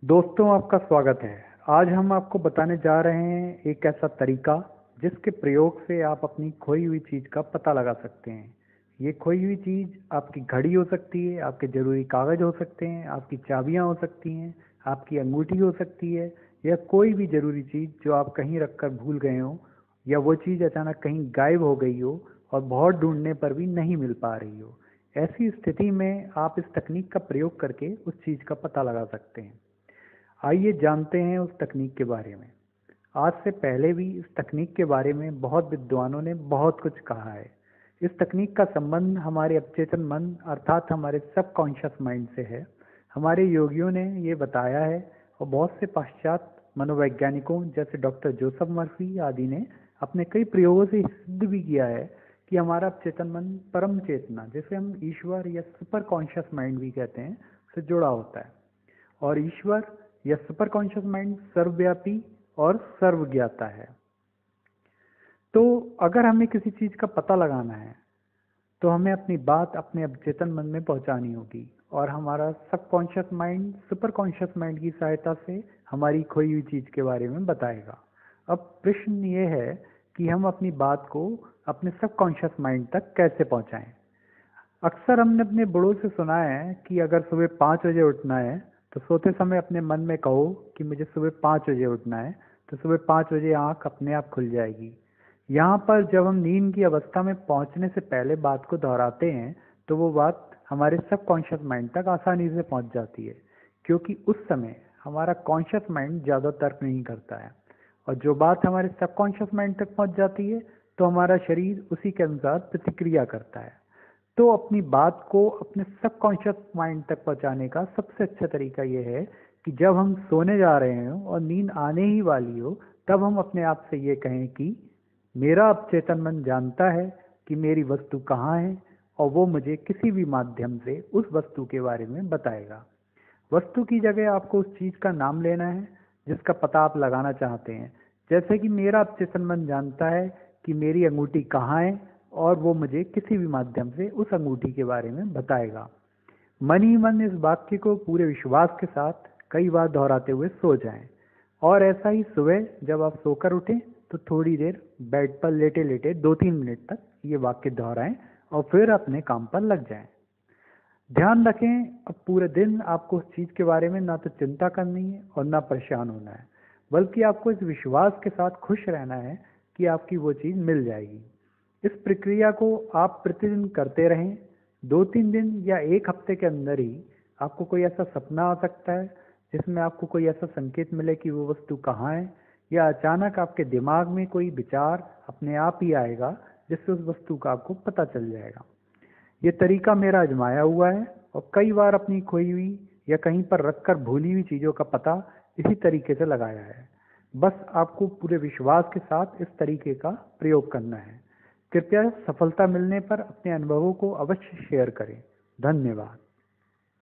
दोस्तों, आपका स्वागत है। आज हम आपको बताने जा रहे हैं एक ऐसा तरीका जिसके प्रयोग से आप अपनी खोई हुई चीज़ का पता लगा सकते हैं। ये खोई हुई चीज़ आपकी घड़ी हो सकती है, आपके ज़रूरी कागज़ हो सकते हैं, आपकी चाबियां हो सकती हैं, आपकी अंगूठी हो सकती है, या कोई भी ज़रूरी चीज़ जो आप कहीं रख कर भूल गए हो, या वो चीज़ अचानक कहीं गायब हो गई हो और बहुत ढूंढने पर भी नहीं मिल पा रही हो। ऐसी स्थिति में आप इस तकनीक का प्रयोग करके उस चीज़ का पता लगा सकते हैं। आइए जानते हैं उस तकनीक के बारे में। आज से पहले भी इस तकनीक के बारे में बहुत विद्वानों ने बहुत कुछ कहा है। इस तकनीक का संबंध हमारे अवचेतन मन अर्थात हमारे सबकॉन्शियस माइंड से है। हमारे योगियों ने ये बताया है और बहुत से पाश्चात्य मनोवैज्ञानिकों जैसे डॉक्टर जोसेफ मर्फी आदि ने अपने कई प्रयोगों से सिद्ध भी किया है कि हमारा अवचेतन मन परम चेतना, जिसे हम ईश्वर या सुपर कॉन्शियस माइंड भी कहते हैं, से जुड़ा होता है। और ईश्वर या सुपर कॉन्शियस माइंड सर्वव्यापी और सर्वज्ञाता है। तो अगर हमें किसी चीज़ का पता लगाना है तो हमें अपनी बात अपने अवचेतन मन में पहुंचानी होगी, और हमारा subconscious mind super conscious mind की सहायता से हमारी खोई हुई चीज़ के बारे में बताएगा। अब प्रश्न ये है कि हम अपनी बात को अपने सबकॉन्शियस माइंड तक कैसे पहुंचाएं। अक्सर हमने अपने बड़ों से सुना है कि अगर सुबह 5 बजे उठना है तो सोते समय अपने मन में कहो कि मुझे सुबह 5 बजे उठना है, तो सुबह 5 बजे आंख अपने आप खुल जाएगी। यहाँ पर जब हम नींद की अवस्था में पहुँचने से पहले बात को दोहराते हैं तो वो बात हमारे सबकॉन्शियस माइंड तक आसानी से पहुँच जाती है, क्योंकि उस समय हमारा कॉन्शियस माइंड ज़्यादा तर्क नहीं करता है। और जो बात हमारे सबकॉन्शियस माइंड तक पहुँच जाती है तो हमारा शरीर उसी के अनुसार प्रतिक्रिया करता है। तो अपनी बात को अपने सबकॉन्शियस माइंड तक पहुंचाने का सबसे अच्छा तरीका यह है कि जब हम सोने जा रहे हो और नींद आने ही वाली हो, तब हम अपने आप से ये कहें कि मेरा अवचेतन मन जानता है कि मेरी वस्तु कहाँ है, और वो मुझे किसी भी माध्यम से उस वस्तु के बारे में बताएगा। वस्तु की जगह आपको उस चीज़ का नाम लेना है जिसका पता आप लगाना चाहते हैं। जैसे कि मेरा अवचेतन मन जानता है कि मेरी अंगूठी कहाँ है, और वो मुझे किसी भी माध्यम से उस अंगूठी के बारे में बताएगा। मन ही मन इस वाक्य को पूरे विश्वास के साथ कई बार दोहराते हुए सो जाएं, और ऐसा ही सुबह जब आप सोकर उठें तो थोड़ी देर बेड पर लेटे लेटे 2-3 मिनट तक ये वाक्य दोहराएं और फिर अपने काम पर लग जाएं। ध्यान रखें, अब पूरे दिन आपको उस चीज़ के बारे में ना तो चिंता करनी है और ना परेशान होना है, बल्कि आपको इस विश्वास के साथ खुश रहना है कि आपकी वो चीज़ मिल जाएगी। इस प्रक्रिया को आप प्रतिदिन करते रहें। 2-3 दिन या एक हफ्ते के अंदर ही आपको कोई ऐसा सपना आ सकता है जिसमें आपको कोई ऐसा संकेत मिले कि वो वस्तु कहाँ है, या अचानक आपके दिमाग में कोई विचार अपने आप ही आएगा जिससे उस वस्तु का आपको पता चल जाएगा। ये तरीका मेरा आजमाया हुआ है और कई बार अपनी खोई हुई या कहीं पर रखकर भूली हुई चीज़ों का पता इसी तरीके से लगाया है। बस आपको पूरे विश्वास के साथ इस तरीके का प्रयोग करना है। कृपया सफलता मिलने पर अपने अनुभवों को अवश्य शेयर करें। धन्यवाद।